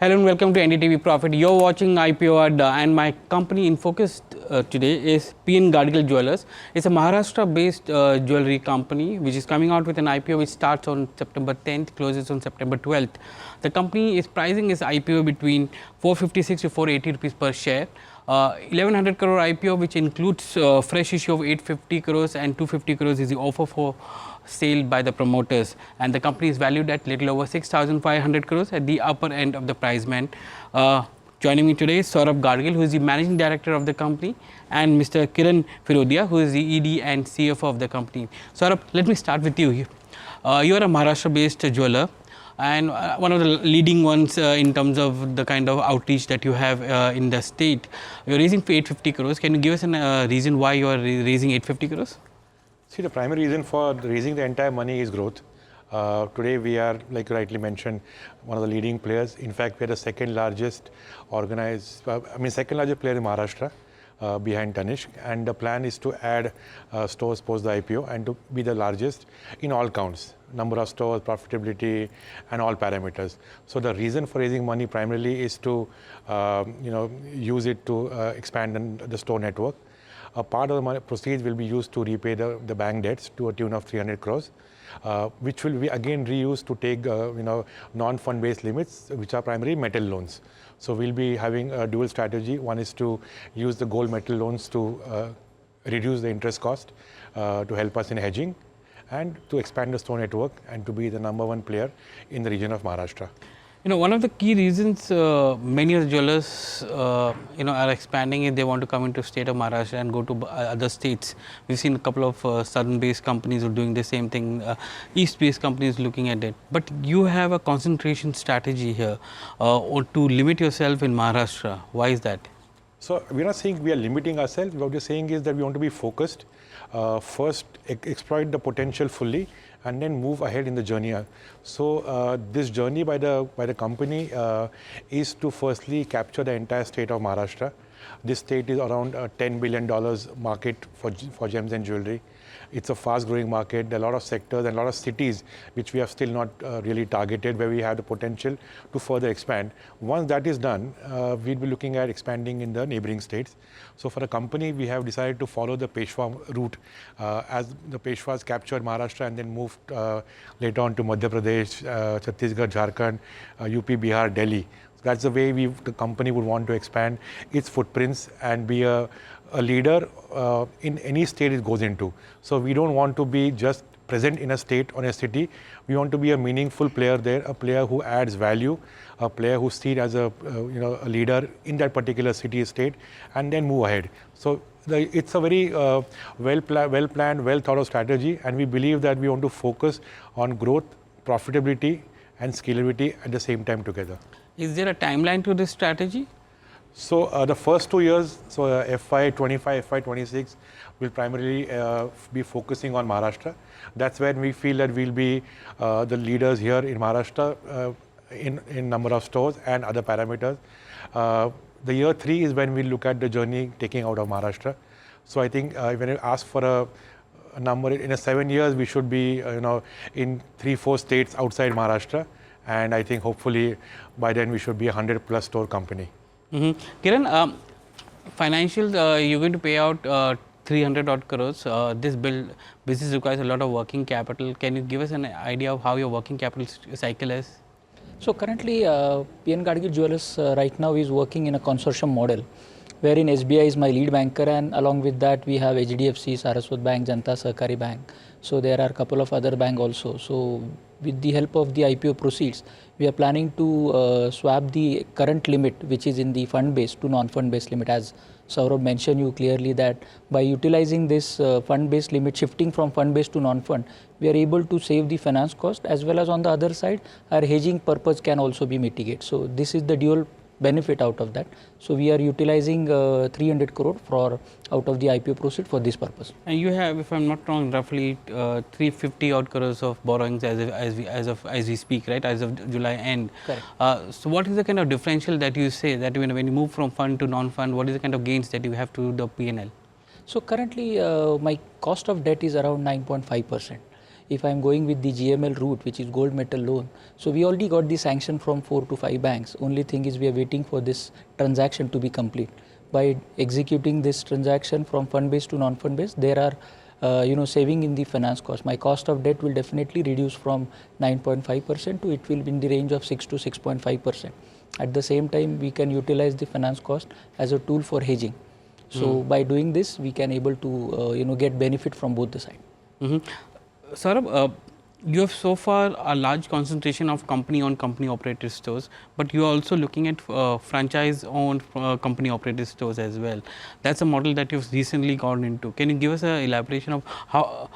Hello and welcome to NDTV Profit. You're watching IPO and my company in focus today is P N Gadgil Jewelers. It's a Maharashtra-based jewelry company which is coming out with an IPO which starts on September 10th, closes on September 12th. The company is pricing its IPO between 456 to 480 rupees per share. 1100 crore IPO which includes fresh issue of 850 crores and 250 crores is the offer for sale by the promoters, and the company is valued at little over 6,500 crores at the upper end of the price band. Joining me today is Saurabh Gadgil, who is the managing director of the company, and Mr. Kiran Firodia, who is the ED and CFO of the company. Saurabh, let me start with you. You are a Maharashtra-based jeweler and one of the leading ones in terms of the kind of outreach that you have in the state. You are raising for 850 crores. Can you give us a reason why you are raising 850 crores? See, the primary reason for raising the entire money is growth. Today we are, like you rightly mentioned, one of the leading players. In fact, we are the second largest second largest player in Maharashtra behind Tanishq. And the plan is to add stores post the IPO and to be the largest in all counts, number of stores, profitability, and all parameters. So the reason for raising money primarily is to, use it to expand the store network. A part of the money proceeds will be used to repay the bank debts to a tune of 300 crores, which will be again reused to take non-fund based limits, which are primarily metal loans. So we'll be having a dual strategy. One is to use the gold metal loans to reduce the interest cost to help us in hedging, and to expand the store network and to be the #1 player in the region of Maharashtra. One of the key reasons many of the jewelers, are expanding is they want to come into state of Maharashtra and go to other states. We've seen a couple of southern-based companies are doing the same thing, east-based companies looking at it. But you have a concentration strategy here, or to limit yourself in Maharashtra. Why is that? So we're not saying we are limiting ourselves. What we're saying is that we want to be focused. First, exploit the potential fully, and then move ahead in the journey. So this journey by the company is to firstly capture the entire state of Maharashtra. This state is around $10 billion market for gems and jewelry. It's a fast-growing market. There are a lot of sectors and a lot of cities which we have still not really targeted, where we have the potential to further expand. Once that is done, we'll be looking at expanding in the neighboring states. So for the company, we have decided to follow the Peshwa route, as the Peshwas captured Maharashtra and then moved later on to Madhya Pradesh, Chhattisgarh, Jharkhand, UP, Bihar, Delhi. So that's the way the company would want to expand its footprints and be a leader in any state it goes into. So we don't want to be just present in a state or a city. We want to be a meaningful player there, a player who adds value, a player who's seen as a leader in that particular city, state, and then move ahead. So it's a very well-planned, well-thought-out strategy, and we believe that we want to focus on growth, profitability, and scalability at the same time together. Is there a timeline to this strategy? So the first 2 years, so FY25, FY26, will primarily be focusing on Maharashtra. That's when we feel that we'll be the leaders here in Maharashtra in number of stores and other parameters. The year 3 is when we look at the journey taking out of Maharashtra. So I think when you ask for a number, in 7 years, we should be in 3-4 states outside Maharashtra. And I think hopefully by then we should be a 100+ store company. Kiran, financials, you're going to pay out 300 odd crores. This business requires a lot of working capital. Can you give us an idea of how your working capital cycle is? So currently, P N Gadgil Jewelers right now is working in a consortium model, wherein SBI is my lead banker, and along with that we have HDFC, Saraswat Bank, Janta Sahkari Bank. So there are a couple of other banks also. So with the help of the IPO proceeds, we are planning to swap the current limit, which is in the fund-based, to non-fund-based limit. As Saurabh mentioned you clearly, that by utilizing this fund-based limit, shifting from fund-based to non-fund, we are able to save the finance cost, as well as on the other side, our hedging purpose can also be mitigated. So this is the dual benefit out of that. So we are utilizing 300 crore out of the IPO proceed for this purpose. And you have, if I'm not wrong, roughly 350 odd crores of borrowings as we speak, right? As of July end. Correct. So what is the kind of differential that you say that when you move from fund to non-fund, what is the kind of gains that you have to the P&L? So currently my cost of debt is around 9.5%. if I'm going with the GML route, which is gold metal loan, so we already got the sanction from 4 to 5 banks. Only thing is we are waiting for this transaction to be complete. By executing this transaction from fund based to non-fund based, there are saving in the finance cost. My cost of debt will definitely reduce from 9.5% to it will be in the range of 6 to 6.5%. At the same time, we can utilize the finance cost as a tool for hedging. So by doing this, we can able to get benefit from both the sides. Saurabh, you have so far a large concentration of company-owned, company-operated stores, but you are also looking at franchise-owned, company-operated stores as well. That's a model that you've recently gone into. Can you give us an elaboration of how,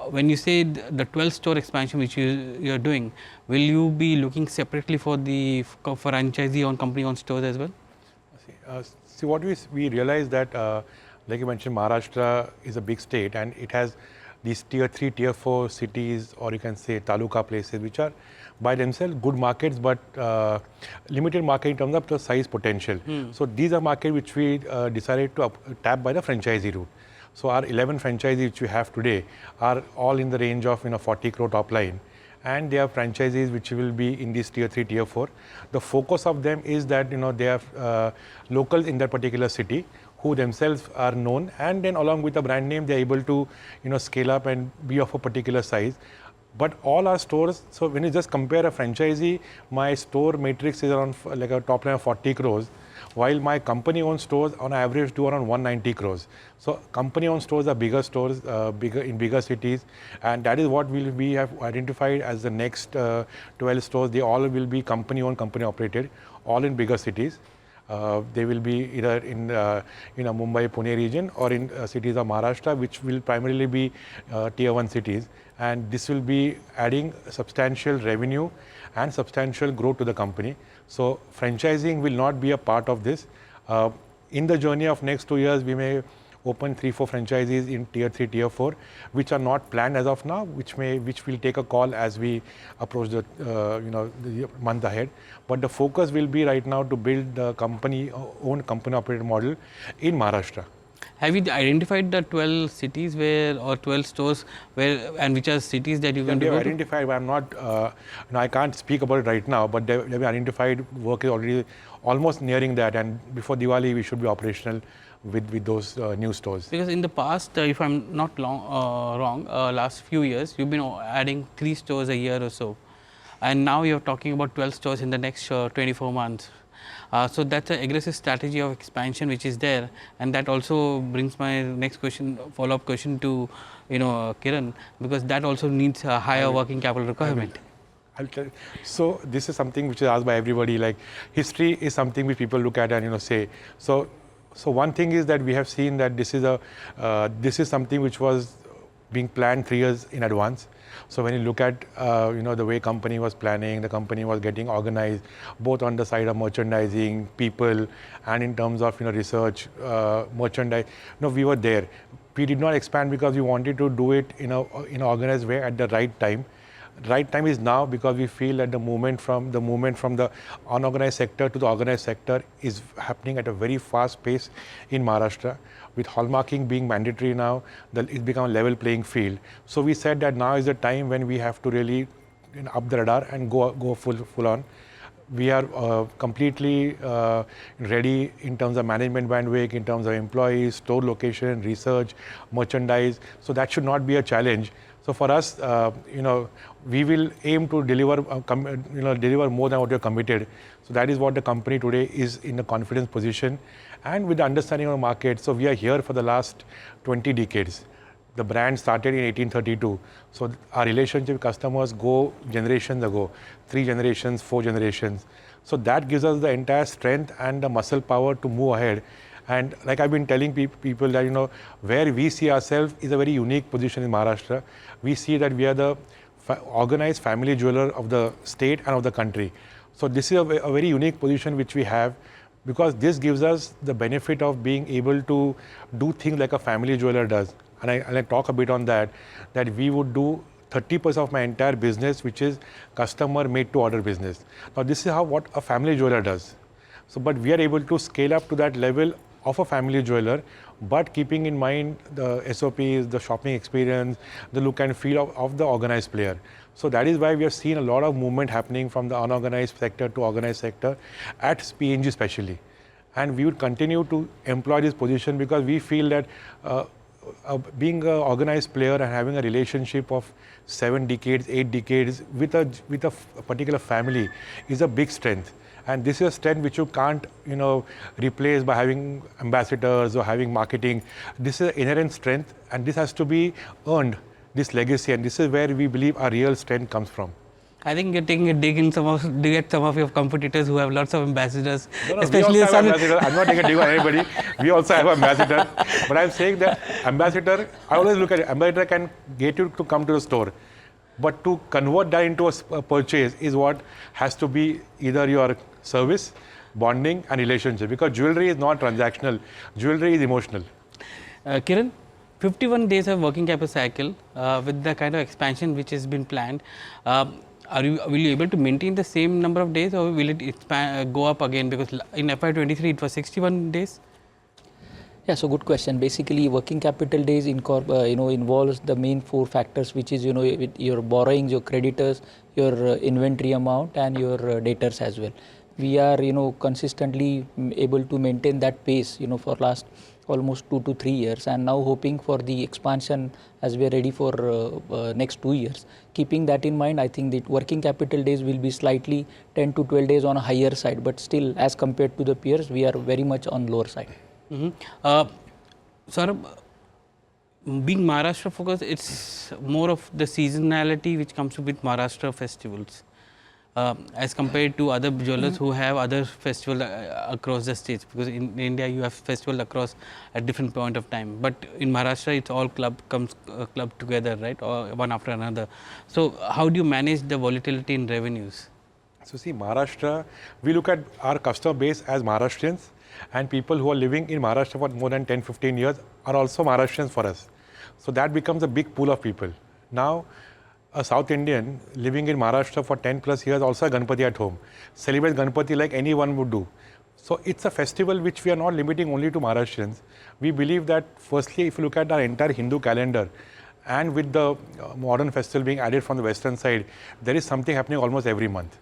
when you say the 12-store expansion which you are doing, will you be looking separately for the franchisee-owned, company-owned stores as well? See what we realize that, like you mentioned, Maharashtra is a big state and it has these tier 3, tier 4 cities, or you can say taluka places, which are by themselves good markets, but limited market in terms of the size potential. So these are markets which we decided to tap by the franchisee route. So our 11 franchisees which we have today are all in the range of 40 crore top line. And they are franchisees which will be in this tier 3, tier 4. The focus of them is that they are locals in that particular city who themselves are known, and then along with the brand name they are able to scale up and be of a particular size. But all our stores, so when you just compare a franchisee, my store matrix is around like a top line of 40 crores, while my company-owned stores on average do around 190 crores. So company-owned stores are bigger stores, in bigger cities, and that is what we have identified as the next 12 stores. They all will be company-owned, company-operated, all in bigger cities. They will be either in Mumbai, Pune region, or in cities of Maharashtra, which will primarily be tier 1 cities. And this will be adding substantial revenue and substantial growth to the company. So franchising will not be a part of this. In the journey of next 2 years, we may open 3-4 franchisees in tier 3, tier 4, which are not planned as of now, which will take a call as we approach the the month ahead. But the focus will be right now to build the company-owned, company-operated model in Maharashtra. Have you identified the 12 cities or 12 stores and which are cities that you can go to? Identified, but I'm not, I can't speak about it right now, but they've been identified. Work is already almost nearing that, and before Diwali, we should be operational with those new stores. Because in the past, if I'm not wrong, last few years, you've been adding 3 stores a year or so. And now you're talking about 12 stores in the next 24 months. So that's an aggressive strategy of expansion which is there, and that also brings my next question, follow-up question to Kiran, because that also needs a higher working capital requirement. I'll tell you. So this is something which is asked by everybody. Like history is something which people look at and say. So one thing is that we have seen that this is something which was being planned 3 years in advance. So when you look at the way company was planning, the company was getting organized, both on the side of merchandising, people, and in terms of research, merchandise. We were there. We did not expand because we wanted to do it in an organized way at the right time. Right time is now, because we feel that the movement from the unorganized sector to the organized sector is happening at a very fast pace in Maharashtra. With hallmarking being mandatory now, it's become a level playing field. So we said that now is the time when we have to really up the radar and go full on. We are completely ready in terms of management bandwidth, in terms of employees, store location, research, merchandise. So that should not be a challenge. So for us, we will aim to deliver more than what you're committed. So that is what the company today is in a confidence position, and with the understanding of the market. So we are here for the last 20 decades. The brand started in 1832. So our relationship with customers go generations ago, 3 generations, 4 generations. So that gives us the entire strength and the muscle power to move ahead. And like I've been telling people that, where we see ourselves is a very unique position in Maharashtra. We see that we are the organized family jeweler of the state and of the country. So this is a very unique position which we have, because this gives us the benefit of being able to do things like a family jeweler does. And I'll talk a bit on that we would do 30% of my entire business, which is customer made to order business. Now this is what a family jeweler does. So, but we are able to scale up to that level of a family jeweler, but keeping in mind the SOPs, the shopping experience, the look and feel of the organized player. So that is why we have seen a lot of movement happening from the unorganized sector to organized sector at PNG especially. And we would continue to employ this position because we feel that being an organized player and having a relationship of 7 decades, 8 decades with a particular family is a big strength. And this is a strength which you can't, replace by having ambassadors or having marketing. This is an inherent strength, and this has to be earned, this legacy, and this is where we believe our real strength comes from. I think you're taking a dig at some of your competitors who have lots of ambassadors. No, especially we also have ambassador. I'm not taking a dig on anybody. We also have ambassador. But I'm saying that ambassador, I always look at it, ambassador can get you to come to the store. But to convert that into a purchase is what has to be either your service, bonding and relationship. Because jewelry is not transactional. Jewelry is emotional. Kiran, 51 days of working capital cycle with the kind of expansion which has been planned. Will you able to maintain the same number of days, or will it go up again? Because in FY23 it was 61 days. Yeah, so good question. Basically, working capital days involves the main 4 factors, which is your borrowings, your creditors, your inventory amount, and your debtors as well. We are consistently able to maintain that pace for last almost 2 to 3 years, and now hoping for the expansion as we are ready for next 2 years. Keeping that in mind, I think the working capital days will be slightly 10 to 12 days on a higher side, but still as compared to the peers, we are very much on lower side. Saurabh, being Maharashtra focused, it's more of the seasonality which comes with Maharashtra festivals. As compared to other jewelers who have other festivals across the states, because in India you have festival across at different point of time, but in Maharashtra it's all club together, right, or one after another. So how do you manage the volatility in revenues? So see, Maharashtra, we look at our customer base as Maharashtrians, and people who are living in Maharashtra for more than 10-15 years are also Maharashtrians for us. So that becomes a big pool of people. Now, a South Indian living in Maharashtra for 10 plus years also a Ganpati at home, celebrates Ganpati like anyone would do. So it's a festival which we are not limiting only to Maharashtrians. We believe that firstly, if you look at our entire Hindu calendar, and with the modern festival being added from the western side, there is something happening almost every month.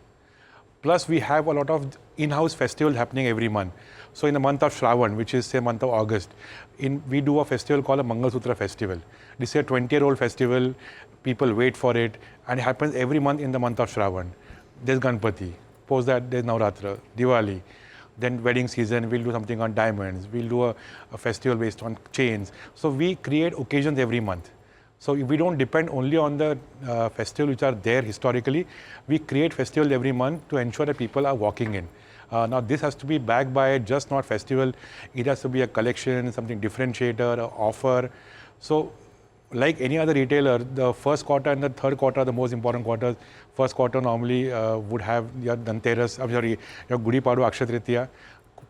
Plus we have a lot of in-house festivals happening every month. So in the month of Shravan, which is say month of August, we do a festival called a Mangal Sutra festival. This is a 20-year-old festival. People wait for it, and it happens every month in the month of Shravan. There's Ganpati, post that there's Navratra, Diwali, then wedding season, we'll do something on diamonds, we'll do a festival based on chains. So we create occasions every month. So we don't depend only on the festivals which are there historically. We create festivals every month to ensure that people are walking in. Now this has to be backed by just not festival, it has to be a collection, something differentiator, an offer. So like any other retailer, the first quarter and the third quarter are the most important quarters. First quarter normally would have your Dhanteras, your Gudi Padwa, Akshaya Tritiya.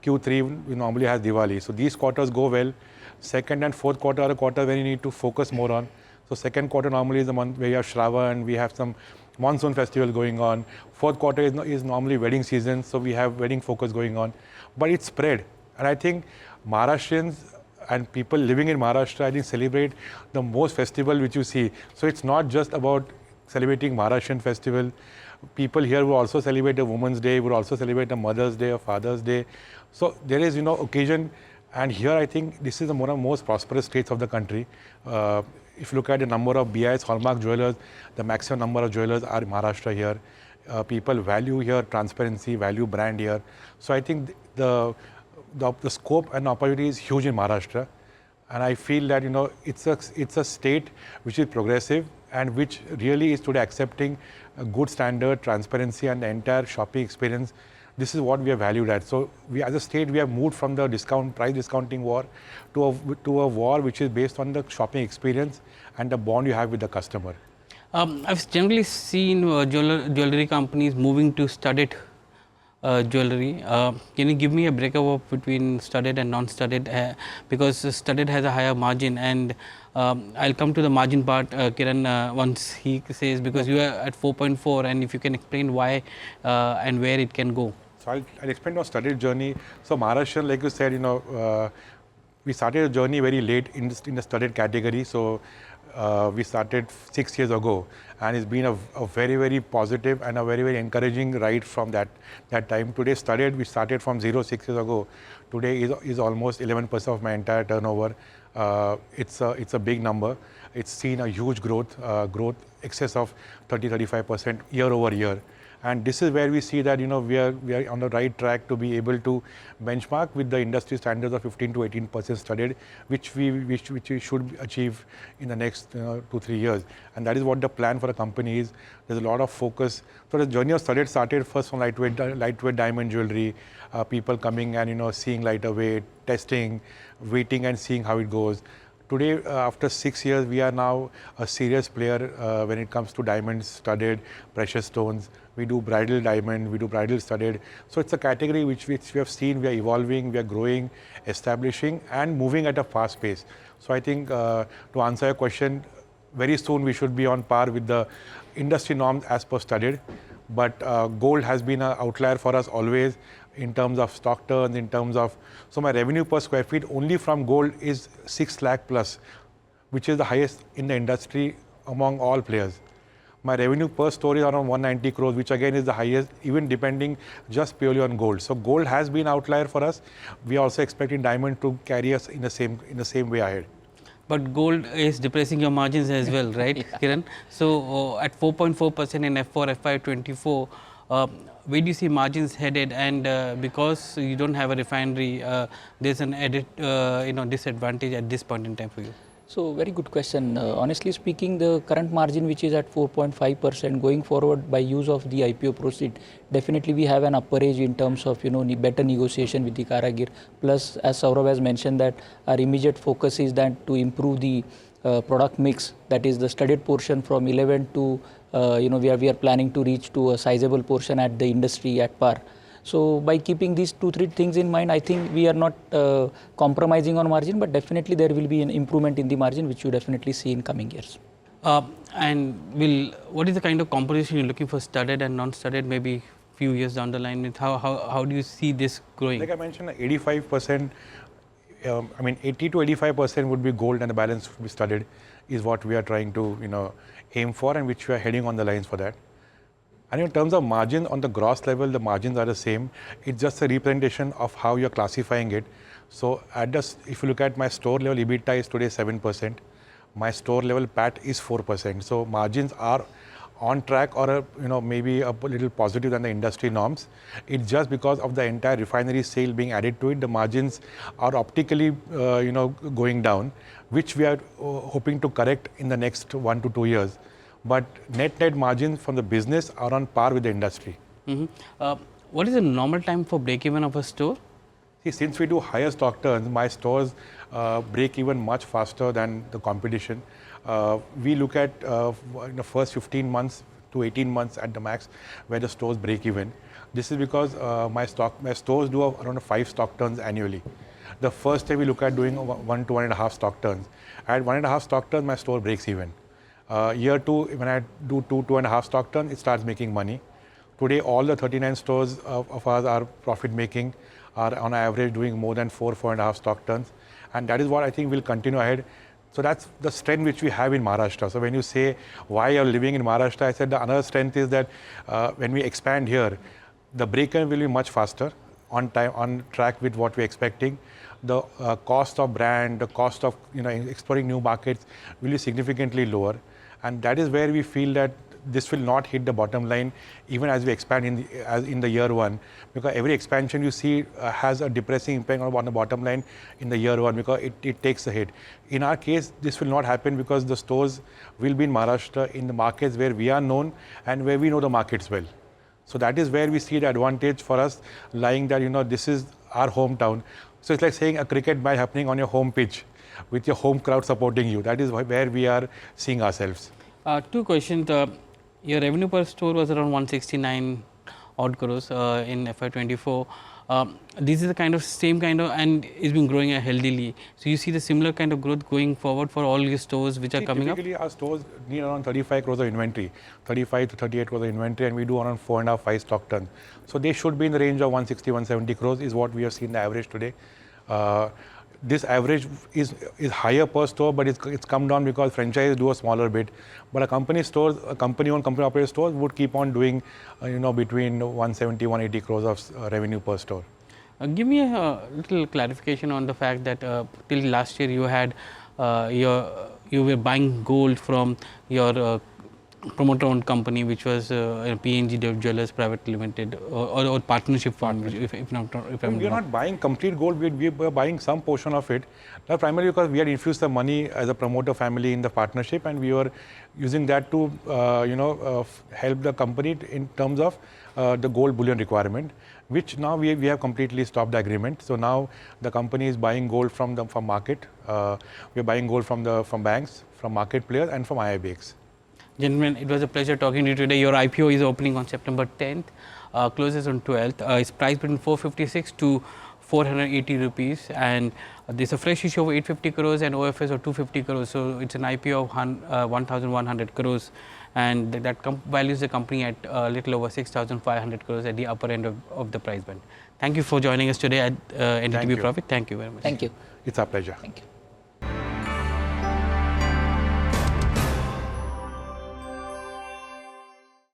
Q3 normally has Diwali. So these quarters go well. Second and fourth quarter are a quarter where you need to focus more on. So second quarter normally is the month where you have Shravan, we have some monsoon festival going on. Fourth quarter is normally wedding season, so we have wedding focus going on. But it's spread. And I think Maharashtrians and people living in Maharashtra, I think, celebrate the most festival which you see. So it's not just about celebrating Maharashtrian festival. People here will also celebrate a Women's Day, will also celebrate a Mother's Day or Father's Day. So there is, occasion. And here I think this is one of the most prosperous states of the country. If you look at the number of BIS hallmark jewelers, the maximum number of jewelers are in Maharashtra here. People value here transparency, value brand here. So I think the scope and opportunity is huge in Maharashtra, and I feel that it's a state which is progressive and which really is today accepting a good standard, transparency, and the entire shopping experience. This is what we are valued at. So we, as a state, we have moved from the price discounting war to a war which is based on the shopping experience and the bond you have with the customer. I've generally seen jewelry companies moving to studded jewelry. Can you give me a breakup between studded and non-studded? Because studded has a higher margin, and I'll come to the margin part, Kiran, once he says, because you are at 4.4, and if you can explain why and where it can go. So I'll explain our studied journey. So Maharashtra, like you said, we started a journey very late in the studied category. So we started 6 years ago, and it's been a very, very positive and a very, very encouraging ride from that time. Today studied, we started from 0 6 years ago. Today is almost 11% of my entire turnover. It's a big number. It's seen a huge growth excess of 30-35% year over year. And this is where we see that we are on the right track to be able to benchmark with the industry standards of 15 to 18% studied, which we should achieve in the next 2-3 years. And that is what the plan for the company is. There's a lot of focus. So the journey of studied started first from lightweight diamond jewelry, people coming and seeing lighter weight, testing, waiting and seeing how it goes. Today, after 6 years, we are now a serious player when it comes to diamonds, studded, precious stones. We do bridal diamond, we do bridal studded. So it's a category which we have seen, we are evolving, we are growing, establishing and moving at a fast pace. So I think to answer your question, very soon we should be on par with the industry norms as per studded. But gold has been an outlier for us always in terms of stock turns, in terms of, so my revenue per square feet only from gold is 6 lakh plus, which is the highest in the industry among all players. My revenue per store is around 190 crores, which again is the highest, even depending just purely on gold. So gold has been outlier for us. We are also expecting diamond to carry us in the same way ahead. But gold is depressing your margins as well, right, Kiran? So at 4.4% in F4 FY24, where do you see margins headed? And because you don't have a refinery, there's an added disadvantage at this point in time for you. So very good question. Honestly speaking, the current margin which is at 4.5% going forward by use of the IPO proceed, definitely we have an upper edge in terms of better negotiation with the Karagir. Plus, as Saurabh has mentioned, that our immediate focus is that to improve the product mix, that is the studded portion from 11 to we are planning to reach to a sizable portion at the industry at par. So by keeping these 2-3 things in mind, I think we are not compromising on margin, but definitely there will be an improvement in the margin, which you definitely see in coming years. And what is the kind of composition you're looking for, studded and non-studded, maybe few years down the line? How do you see this growing? Like I mentioned, 85%, 80 to 85% would be gold and the balance would be studded, is what we are trying to aim for, and which we are heading on the lines for that. And in terms of margin, on the gross level, the margins are the same. It's just a representation of how you're classifying it. So if you look at my store level, EBITDA is today 7%. My store level PAT is 4%. So margins are on track, or maybe a little positive than the industry norms. It's just because of the entire refinery sale being added to it, the margins are optically going down, which we are hoping to correct in the next 1 to 2 years. But net margins from the business are on par with the industry. What is the normal time for break-even of a store? See, since we do higher stock turns, my stores break even much faster than the competition. We look at the first 15 months to 18 months at the max where the stores break even. This is because my stores do around 5 stock turns annually. The first day we look at doing 1-1.5 stock turns. At 1.5 stock turns, my store breaks even. Year 2, when I do 2-2.5 stock turns, it starts making money. Today, all the 39 stores of ours are profit making, are on average doing more than 4-4.5 stock turns. And that is what I think will continue ahead. So that's the strength which we have in Maharashtra. So when you say why you're living in Maharashtra, I said the another strength is that when we expand here, the break-even will be much faster, on time, on track with what we're expecting. The cost of brand, the cost of exploring new markets will be significantly lower. And that is where we feel that this will not hit the bottom line even as we expand in the year 1, because every expansion you see has a depressing impact on the bottom line in the year 1, because it takes a hit. In our case, this will not happen because the stores will be in Maharashtra, in the markets where we are known and where we know the markets well. So that is where we see the advantage for us, lying that this is our hometown. So it's like saying a cricket match happening on your home pitch with your home crowd supporting you. That is where we are seeing ourselves. 2 questions. Your revenue per store was around 169. odd crores in FY24. This is the kind of same kind of, and it's been growing healthily. So you see the similar kind of growth going forward for all your stores which are coming up? Typically, our stores need around 35 crores of inventory, 35 to 38 crores of inventory, and we do around 4.5, 5 stock turns. So they should be in the range of 160, 170 crores is what we have seen the average today. This average is higher per store, but it's come down because franchise do a smaller bit. But a company stores, a company-owned, company-operated stores would keep on doing, between 170, 180 crores of revenue per store. Give me a little clarification on the fact that till last year you had you were buying gold from your promoter-owned company, which was PNG Jewelers Private Limited or partnership fund. If I'm we are not buying complete gold. We were buying some portion of it. Now, primarily because we had infused the money as a promoter family in the partnership, and we were using that to help the company in terms of the gold bullion requirement, which now we have completely stopped the agreement. So now the company is buying gold from market. We are buying gold from banks, from market players, and from IIBX. Gentlemen, it was a pleasure talking to you today. Your IPO is opening on September 10th, closes on 12th. It's priced between 456 to 480 rupees, and there's a fresh issue of 850 crores and OFS of 250 crores. So it's an IPO of 1,100 crores, and that values the company at a little over 6,500 crores at the upper end of the price band. Thank you for joining us today at NDTV Profit. Thank you very much. Thank you. It's our pleasure. Thank you.